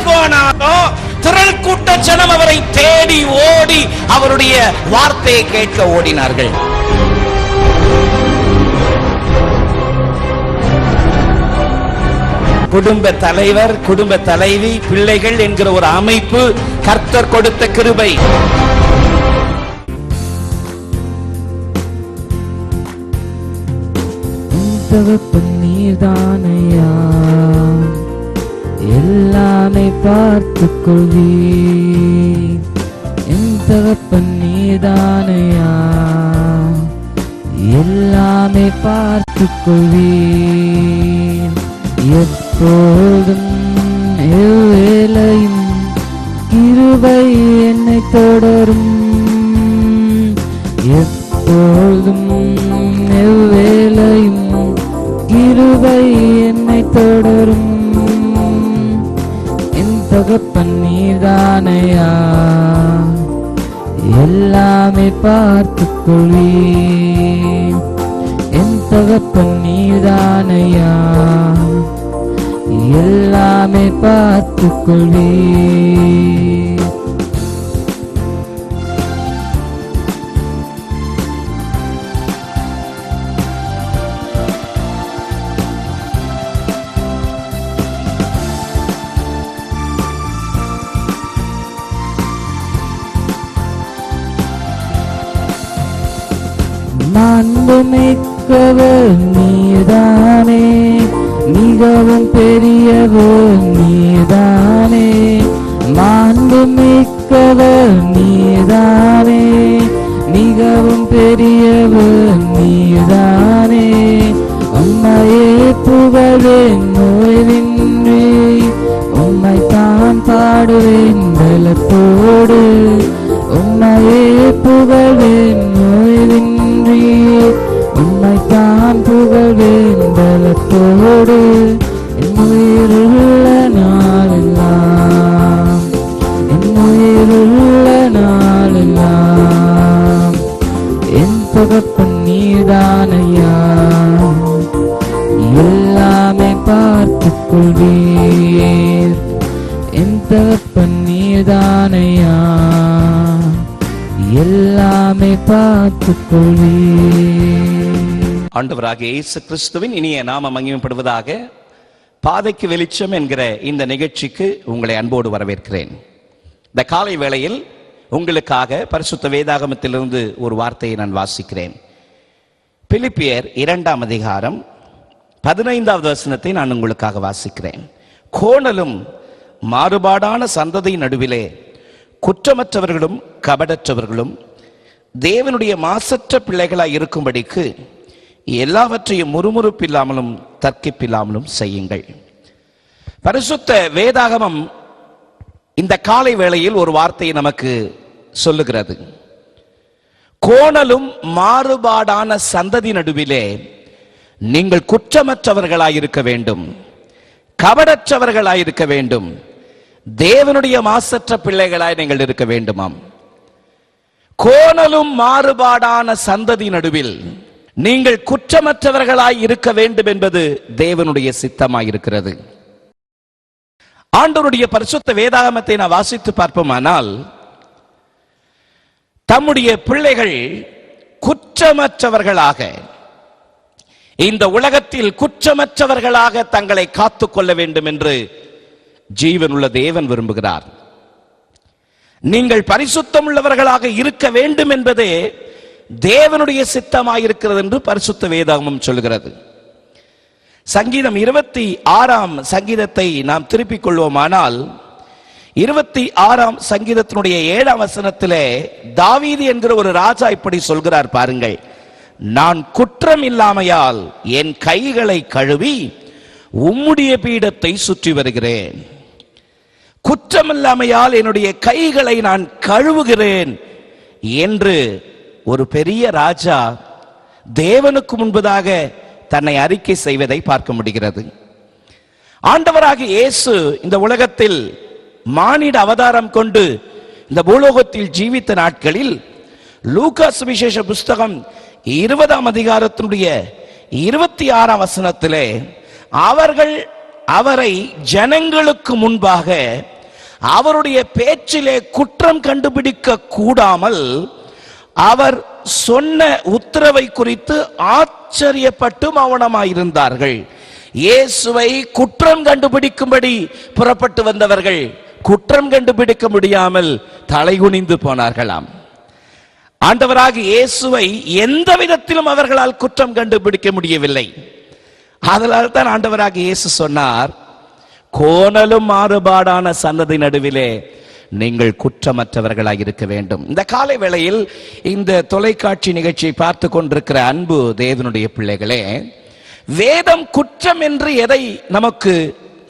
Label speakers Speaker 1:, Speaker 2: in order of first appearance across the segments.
Speaker 1: போனாலும் திரள் கூட்ட ஜனம் அவரை தேடி ஓடி அவருடைய வார்த்தையை கேட்க ஓடினார்கள். குடும்ப தலைவர், குடும்ப தலைவி, பிள்ளைகள் என்கிற ஒரு அமைப்பு கர்த்தர் கொடுத்த கிருபை.
Speaker 2: நீதானையா எல்லாமே பார்த்துக் கொள்வி, என் தகப்பன் நீதானையா எல்லாமே பார்த்துக் கொள்வி. எப்போதும் எவ்வேளையும் கிருபை என்னை தொடரும், எப்போதும் எவ்வேளையும் கிருபை என்னை தொடரும். என் தகப்பன் நீதானையா எல்லாமே பார்த்துக் கொள்வி, என் தகப்பன் நீதானையா எல்லாமே பார்த்துக் கொள்வி. மாண்புமிக்கவர் நீதானே, மிகவும் பெரியவர் நீதானே. மாண்புமிக்கவர் நீதானே, மிகவும் பெரியவர் நீதானே. உம்மையே புகழ்வேன் நோய்வின்றி, உம்மை தான் பாடுவேன் பலத்தோடு. உம்மையே புகழ்வேன் நோய்வின்றி, உம்மை தான் புகழ்வேன் பலத்தோடு. என் உயிருள்ள நாளெல்லாம், என் உயிருள்ள நாளெல்லாம் என் தகப்பன் நீதானையா எல்லாமே பார்த்துக் கொள்வீர். என் தகப்பன் நீதானையா எல்லாமே பார்த்துக் கொள்வீர்.
Speaker 1: ஆண்டவராகிய இயேசு கிறிஸ்துவின் இனிய நாமம் மகிமைப்படுவதாக. பாதைக்கு வெளிச்சம் என்கிற இந்த நிகழ்ச்சிக்கு உங்களை அன்போடு வரவேற்கிறேன். இந்த காலை வேளையில் உங்களுக்காக பரிசுத்த வேதாகமத்திலிருந்து ஒரு வார்த்தையை நான் வாசிக்கிறேன். பிலிப்பியர் 2ஆம் அதிகாரம் 15வது வசனத்தை நான் உங்களுக்காக வாசிக்கிறேன். கோணலும் மாறுபாடான சந்ததி நடுவிலே குற்றமற்றவர்களும் கபடற்றவர்களும் தேவனுடைய மாசற்ற பிள்ளைகளாய் இருக்கும்படிக்கு எல்லாவற்றையும் முறுமுறுப்பில்லாமலும் தர்க்கிப்பில்லாமலும் செய்யுங்கள். பரிசுத்த வேதாகமம் இந்த காலை வேளையில் ஒரு வார்த்தையை நமக்கு சொல்லுகிறது. கோணலும் மாறுபாடான சந்ததி நடுவிலே நீங்கள் குற்றமற்றவர்களாயிருக்க வேண்டும், கபடற்றவர்களாயிருக்க வேண்டும், தேவனுடைய மாசற்ற பிள்ளைகளாய் நீங்கள் இருக்க வேண்டுமாம். கோணலும் மாறுபாடான சந்ததி நடுவில் நீங்கள் குற்றமற்றவர்களாய் இருக்க வேண்டும் என்பது தேவனுடைய சித்தமாய் இருக்கிறது. ஆண்டவருடைய பரிசுத்த வேதாகமத்தை நான் வாசித்து பார்ப்போமானால், தம்முடைய பிள்ளைகள் குற்றமற்றவர்களாக, இந்த உலகத்தில் குற்றமற்றவர்களாக தங்களை காத்துக் கொள்ள வேண்டும் என்று ஜீவனுள்ள தேவன் விரும்புகிறார். நீங்கள் பரிசுத்தம் உள்ளவர்களாக இருக்க வேண்டும் என்பதே தேவனுடைய சித்தமாயிருக்கிறது என்று பரிசுத்த வேதாகமம் சொல்கிறது. சங்கீதம் 26ஆம் சங்கீதத்தை நாம் திருப்பிக் கொள்வோமானால், 26ஆம் சங்கீதத்தினுடைய 7ஆம் வசனத்திலே தாவீது என்கிற ஒரு ராஜா இப்படி சொல்கிறார் பாருங்கள். நான் குற்றம் இல்லாமையால் என் கைகளை கழுவி உம்முடைய பீடத்தை சுற்றி வருகிறேன். குற்றமில்லாமையால் என்னுடைய கைகளை நான் கழுவுகிறேன் என்று ஒரு பெரிய ராஜா தேவனுக்கு முன்பதாக தன்னை அறிக்கை செய்வதை பார்க்க முடிகிறது. ஆண்டவராகிய இயேசு இந்த உலகத்தில் மானிட அவதாரம் கொண்டு இந்த பூலோகத்தில் ஜீவித்த நாட்களில் லூக்கா சுவிசேஷ புஸ்தகம் 20ஆம் அதிகாரத்தினுடைய 26ஆம் வசனத்திலே அவர்கள் அவரை ஜனங்களுக்கு முன்பாக அவருடைய பேச்சிலே குற்றம் கண்டுபிடிக்க கூடாமல் அவர் சொன்ன உத்தரவை குறித்து ஆச்சரியப்பட்டு மௌனமாயிருந்தார்கள். இயேசுவை குற்றம் கண்டுபிடிக்கும்படி புறப்பட்டு வந்தவர்கள் குற்றம் கண்டுபிடிக்க முடியாமல் தலைகுனிந்து போனார்களாம். ஆண்டவராக இயேசுவை எந்த விதத்திலும் அவர்களால் குற்றம் கண்டுபிடிக்க முடியவில்லை. அதனால் தான் ஆண்டவராக இயேசு சொன்னார், கோணலும் மாறுபாடான சந்ததி நடுவிலே நீங்கள் குற்றமற்றவர்களாக இருக்க வேண்டும். இந்த காலை வேளையில் இந்த தொலைக்காட்சி நிகழ்ச்சியை பார்த்து கொண்டிருக்கிற அன்பு தேவனுடைய பிள்ளைகளே, வேதம் குற்றம் என்று எதை நமக்கு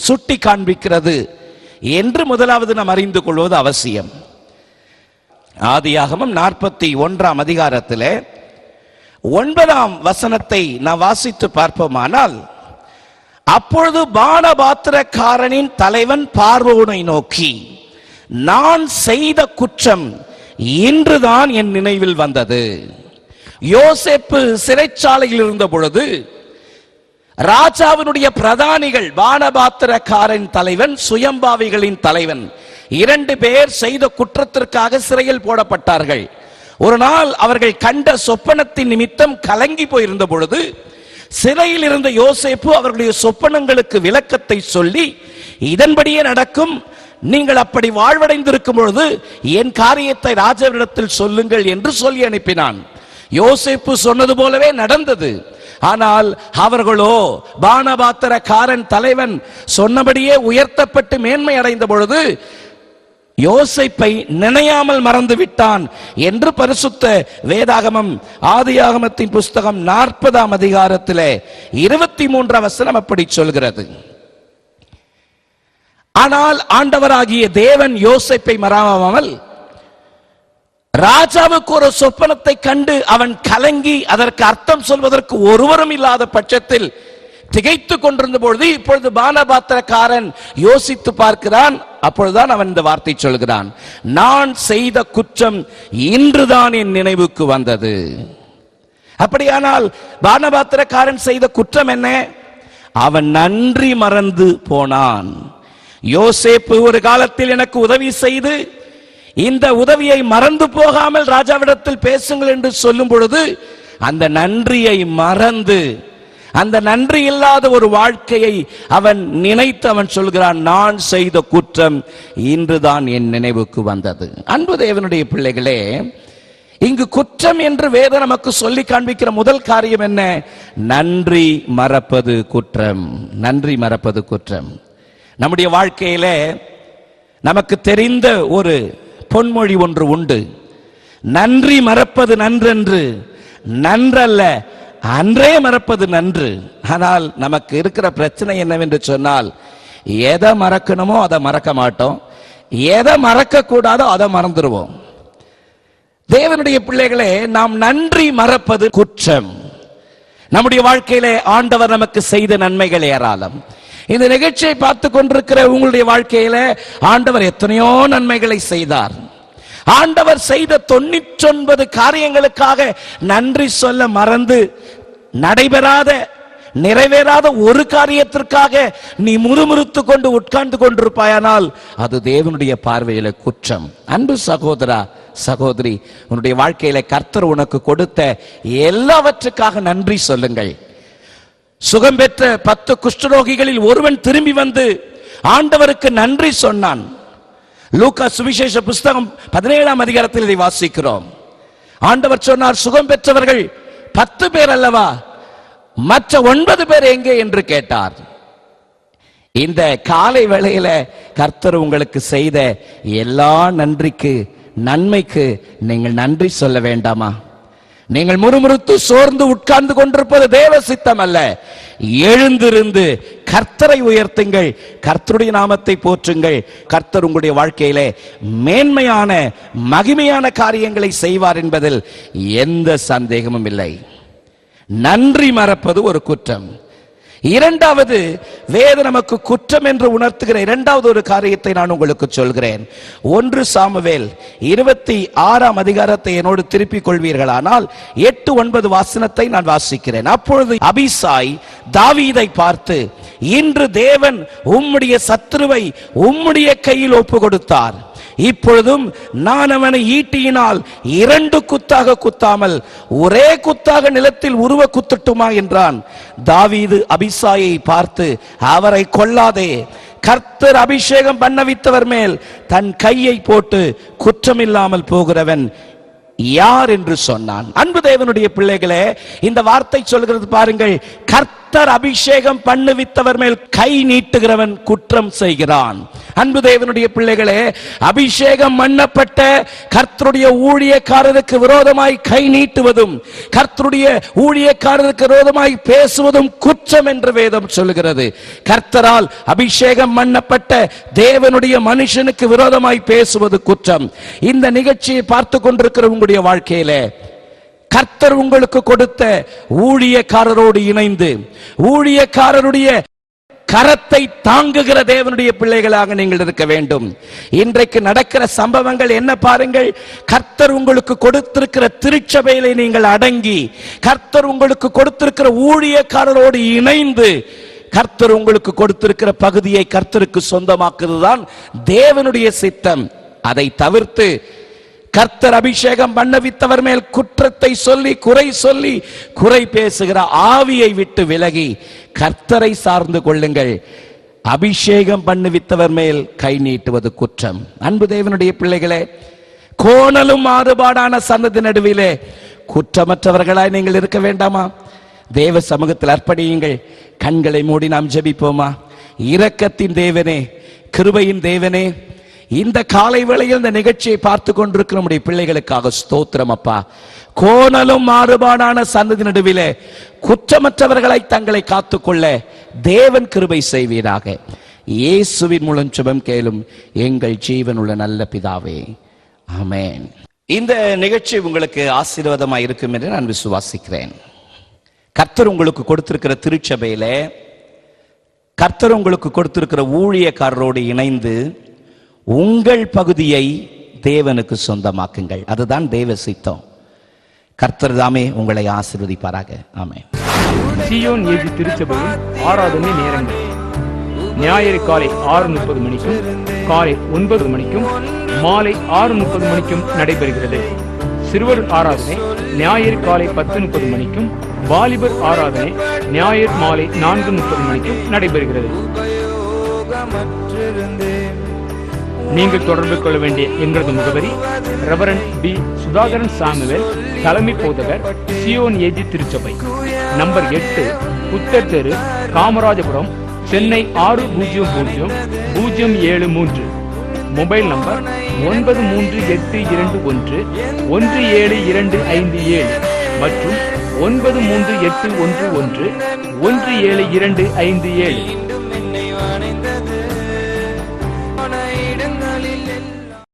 Speaker 1: சுட்டி காண்பிக்கிறது என்று முதலாவது நாம் அறிந்து கொள்வது அவசியம். ஆதியாகமம் 41 அதிகாரத்திலே 9 வசனத்தை நாம் வாசித்து பார்ப்போமானால், அப்பொழுது பானபாத்திரக்காரனின் தலைவன் பார்வோனை நோக்கி, நான் செய்த குற்றம் இன்றுதான் என் நினைவில் வந்தது. யோசேப்பு சிறைச்சாலையில் இருந்த பொழுது ராஜாவினுடைய பிரதானிகள், பானபாத்திரக்காரன் தலைவன், சுயம்பாவிகளின் தலைவன் 2 பேர் செய்த குற்றத்திற்காக சிறையில் போடப்பட்டார்கள். ஒரு நாள் அவர்கள் கண்ட சொப்பனத்தின் நிமித்தம் கலங்கி போயிருந்த பொழுது சிறையில் இருந்த யோசேப்பு அவர்களுடைய சொப்பனங்களுக்கு விளக்கத்தை சொல்லி, இதன்படியே நடக்கும், நீங்கள் அப்படி வாழ்வடைந்திருக்கும் பொழுது என் காரியத்தை ராஜாவிடத்தில் சொல்லுங்கள் என்று சொல்லி அனுப்பினான். யோசேப்பு சொன்னது போலவே நடந்தது. ஆனால் அவர்களோ, பானபாத்திரக்காரன் தலைவன் சொன்னபடியே உயர்த்தப்பட்டு மேன்மை அடைந்த பொழுது யோசேப்பை நினையாமல் மறந்து விட்டான் என்று பரிசுத்த வேதாகமம் ஆதியாகமத்தின் புஸ்தகம் 40 அதிகாரத்திலே 23 வசனம் அப்படி சொல்கிறது. ஆனால் ஆண்டவராகிய தேவன் யோசேப்பை மறவாமல், ராஜாவுக்கு ஒரு சொப்பனத்தை கண்டு அவன் கலங்கி அதற்கு அர்த்தம் சொல்வதற்கு ஒருவரும் இல்லாத பட்சத்தில் திகைத்து கொண்டிருந்த பொழுது, இப்பொழுது பானபாத்திரக்காரன் யோசித்து பார்க்கிறான். அப்பொழுதுதான் அவன் இந்த வார்த்தை சொல்கிறான், நான் செய்த குற்றம் இன்றுதான் என் நினைவுக்கு வந்தது. அப்படியானால் பானபாத்திரக்காரன் செய்த குற்றம் என்ன? அவன் நன்றி மறந்து போனான். யோசேப்பு ஒரு காலத்தில் எனக்கு உதவி செய்து இந்த உதவியை மறந்து போகாமல் ராஜாவிடத்தில் பேசுங்கள் என்று சொல்லும் பொழுது அந்த நன்றியை மறந்து, அந்த நன்றி இல்லாத ஒரு வாழ்க்கையை அவன் நினைத்து அவன் சொல்கிறான், நான் செய்த குற்றம் இன்றுதான் என் நினைவுக்கு வந்தது. அன்பு தேவனுடைய பிள்ளைகளே, இங்கு குற்றம் என்று வேதம் நமக்கு சொல்லி காண்பிக்கிற முதல் காரியம் என்ன? நன்றி மறப்பது குற்றம். நன்றி மறப்பது குற்றம். நம்முடைய வாழ்க்கையில நமக்கு தெரிந்த ஒரு பொன்மொழி ஒன்று உண்டு, நன்றி மறப்பது நன்றென்று, நன்றல்ல அன்றே மறப்பது நன்று. ஆனால் நமக்கு இருக்கிற பிரச்சனை என்னவென்று சொன்னால், எதை மறக்கணுமோ அதை மறக்க மாட்டோம், எதை மறக்க கூடாதோ அதை மறந்துடுவோம். தேவனுடைய பிள்ளைகளே, நாம் நன்றி மறப்பது குற்றம். நம்முடைய வாழ்க்கையிலே ஆண்டவர் நமக்கு செய்த நன்மைகள் ஏராளம். இந்த நிகழ்ச்சியை பார்த்து கொண்டிருக்கிற உங்களுடைய வாழ்க்கையில ஆண்டவர் எத்தனையோ நன்மைகளை செய்தார். ஆண்டவர் செய்த 99 காரியங்களுக்காக நன்றி சொல்ல மறந்து நடைபெறாத, நிறைவேறாத ஒரு காரியத்திற்காக நீ முறுமுறுத்து கொண்டு உட்கார்ந்து கொண்டிருப்பாயானால் அது தேவனுடைய பார்வையில குற்றம். அன்பு சகோதரா, சகோதரி, உன்னுடைய வாழ்க்கையில கர்த்தர் உனக்கு கொடுத்த எல்லாவற்றுக்காக நன்றி சொல்லுங்கள். சுகம் பெற்ற 10 குஷ்டரோகிகளில் ஒருவன் திரும்பி வந்து ஆண்டவருக்கு நன்றி சொன்னான். லூக்கா சுவிசேஷ புஸ்தகம் 17 அதிகாரத்தில் இதை வாசிக்கிறோம். ஆண்டவர் சொன்னார், சுகம் பெற்றவர்கள் 10 பேர் அல்லவா, மற்ற 9 பேர் எங்கே என்று கேட்டார். இந்த காலை வேளையில கர்த்தர் உங்களுக்கு செய்த எல்லா நன்றிக்கு, நன்மைக்கு நீங்கள் நன்றி சொல்ல வேண்டாமா? நீங்கள் முறுமுறுத்து சோர்ந்து உட்கார்ந்து கொண்டிருப்பது தேவ சித்தம் அல்ல. எழுந்திருந்து கர்த்தரை உயர்த்துங்கள், கர்த்தருடைய நாமத்தை போற்றுங்கள். கர்த்தர் உங்களுடைய வாழ்க்கையிலே மேன்மையான மகிமையான காரியங்களை செய்வார் என்பதில் எந்த சந்தேகமும் இல்லை. நன்றி மறப்பது ஒரு குற்றம். இரண்டாவது, வேத நமக்கு குற்றம் என்று உணர்த்துகிற இரண்டாவது ஒரு காரியத்தை நான் உங்களுக்கு சொல்கிறேன். 1 சாமுவேல் 26 அதிகாரத்தை என்னோடு திருப்பிக் கொள்வீர்களானால் 8-9 வசனத்தை நான் வாசிக்கிறேன். அப்பொழுது அபிசாய் தாவீதை பார்த்து, இன்று தேவன் உம்முடைய சத்துருவை உம்முடைய கையில் ஒப்பு கொடுத்தார். இப்பொழுதும் நான் அவனை ஈட்டியினால் 2 குத்தாக குத்தாமல் ஒரே குத்தாக நிலத்தில் உருவ குத்தட்டுமா என்றான். தாவீது அபிசாயை பார்த்து, அவரை கொல்லாதே, கர்த்தர் அபிஷேகம் பண்ணவித்தவர் மேல் தன் கையை போட்டு குற்றமில்லாமல் போகிறவன் யார் என்று சொன்னான். அன்பு தேவனுடைய பிள்ளைகளே, இந்த வார்த்தை சொல்கிறது பாருங்கள், கர்த்தர் அபிஷேகம் பண்ணுவித்தவர் மேல் கை நீட்டுகிறவன் குற்றம் செய்கிறான். அன்பு தேவனுடைய பிள்ளைகளே, அபிஷேகம் பண்ணப்பட்ட கர்த்தருடைய ஊழியக்காரருக்கு விரோதமாய் கை நீட்டுவதும் கர்த்தருடைய ஊழியக்காரருக்கு விரோதமாய் பேசுவதும் குற்றம் என்று வேதம் சொல்லுகிறது. கர்த்தரால் அபிஷேகம் பண்ணப்பட்ட தேவனுடைய மனுஷனுக்கு விரோதமாய் பேசுவது குற்றம். இந்த நிகழ்ச்சியை பார்த்து கொண்டிருக்கிற உங்களுடைய வாழ்க்கையிலே கர்த்தர் உங்களுக்கு கொடுத்த ஊழியக்காரரோடு இணைந்து ஊழியக்காரருடைய கரத்தை தாங்குகிற தேவனுடைய பிள்ளைகளாக நீங்கள் இருக்க வேண்டும். இன்றைக்கு நடக்கிற சம்பவங்கள் என்ன பாருங்கள். கர்த்தர் உங்களுக்கு கொடுத்திருக்கிற திருச்சபையிலே நீங்கள் அடங்கி, கர்த்தர் உங்களுக்கு கொடுத்திருக்கிற ஊழியக்காரரோடு இணைந்து, கர்த்தர் உங்களுக்கு கொடுத்திருக்கிற பகுதியை கர்த்தருக்கு சொந்தமாக்குவதுதான் தேவனுடைய சித்தம். அதை தவிர்த்து கர்த்தர் அபிஷேகம் பண்ணவித்தவர் மேல் குற்றத்தை சொல்லி குறை பேசுகிற ஆவியை விட்டு விலகி கர்த்தரை சார்ந்து கொள்ளுங்கள். அபிஷேகம் பண்ணுவித்தவர் மேல் கை நீட்டுவது குற்றம். அன்பு தேவனுடைய பிள்ளைகளே, கோணலும் மாறுபாடான சந்ததி நடுவிலே குற்றமற்றவர்களாய் நீங்கள் இருக்க வேண்டாமா? தேவ சமூகத்தில் அர்ப்பணியுங்கள். கண்களை மூடி நாம் ஜெபிப்போமா? இரக்கத்தின் தேவனே, கிருபையின் தேவனே, இந்த காலை வேளையில் இந்த நிகழ்ச்சியை பார்த்து கொண்டிருக்கிற நம்முடைய பிள்ளைகளுக்காக ஸ்தோத்திரம் அப்பா. கோணலும் மாறுபாடான சந்ததி நடுவிலே குற்றமற்றவர்களை தங்களை காத்துக்கொள்ள தேவன் கிருபை செய்வீராக. இயேசுவின் மூலம் ஜெபம் கேளும் எங்கள் ஜீவனுள்ள நல்ல பிதாவே, ஆமென். இந்த நிகழ்ச்சி உங்களுக்கு ஆசீர்வாதமாக இருக்கும் என்று நான் விசுவாசிக்கிறேன். கர்த்தர் உங்களுக்கு கொடுத்திருக்கிற திருச்சபையிலே கர்த்தர் உங்களுக்கு கொடுத்திருக்கிற ஊழியக்காரரோடு இணைந்து உங்கள் பகுதியை தேவனுக்கு சொந்தமாக்குங்கள். அதுதான் தேவ சித்தம். கர்த்தர் தாமே உங்களை ஆசீர்வதிப்பாராக. ஆமென்.
Speaker 3: சியோன் ஏஜி திருச்சபையின் ஆராதனை நேரங்கள் ஞாயிறு காலை 6:30 மணிக்கும் காலை 9 மணிக்கும் மாலை 6:30 மணிக்கும் நடைபெறுகிறது. சிறுவர் ஆராதனை ஞாயிறு காலை 10:30 மணிக்கும் வாலிபர் ஆராதனை ஞாயிறு மாலை 4:30 மணிக்கும் நடைபெறுகிறது. நீங்கள் தொடர்பு கொள்ள வேண்டிய எங்களது முகவரி ரெவரண்ட் பி. சுதாகரன் சாமுவேல், தலைமை போதகர், சியோன் ஏஜி திருச்சபை, நம்பர் 8, புத்தர் தெரு, காமராஜபுரம், சென்னை 600073. மொபைல் நம்பர் 9382111727 மற்றும் 9381111727.